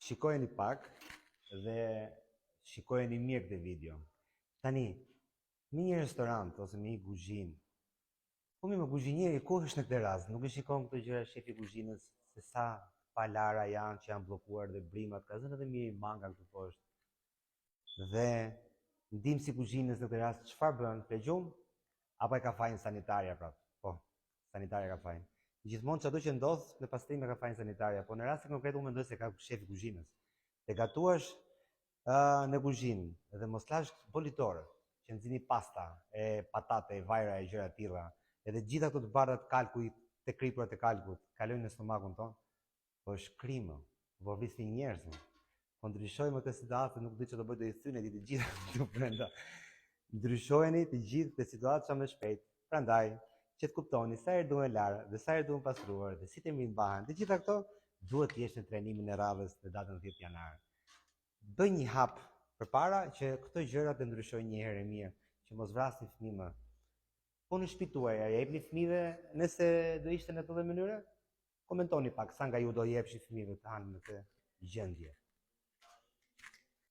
shikojeni pak dhe shikojeni mirë këtë video. Tani, me një restorant ose me një kuzhinë, po me kuzhinieri ku është në këtë rast? Nuk e shikon këto gjëra shefi kuzhinës se sa palara janë që janë bllokuar dhe brimat, ka zënë edhe mirë manga këtu poshtë. Dhe ndihmësi i kuzhinës në këtë rast çfarë bën? Plegjum apo e ka fajin sanitarja prapë? Po, sanitarja ka fajin. Gjithmonë çdo që ndodh në pastrim ka fajin sanitarja, po në rastin konkret unë mendoj se ka shefi kuzhinës. Te gatuash në kuzhinë dhe mos lash bolitorë që nxini pasta, e patate, e vajra, e gjëra të tilla, edhe gjitha këto të bardha të kalkut, të kripurat të kalkut, kalojnë në stomakun ton, po është krimë, po vrisni njerëz. Po ndryshojmë këtë situatë, nuk di ç'do bëj do i thynë ditë të gjitha këtu brenda. Ndryshojeni të gjithë këtë situatë sa më shpejt. Prandaj, që të kuptoni sa herë duhen larë dhe sa herë duhen pastruar dhe si të mbahen. Të gjitha këto duhet të jesh në trajnimin e radhës në datën 10 janar. Bëj një hap përpara që këto gjëra të ndryshojnë një herë mirë, që mos vrasni fëmijë më. Po në shtëpi tuaj, a jepni fëmijëve nëse do ishte në këtë mënyrë? Komentoni pak sa nga ju do jepshi fëmijëve të hanë në këtë gjendje.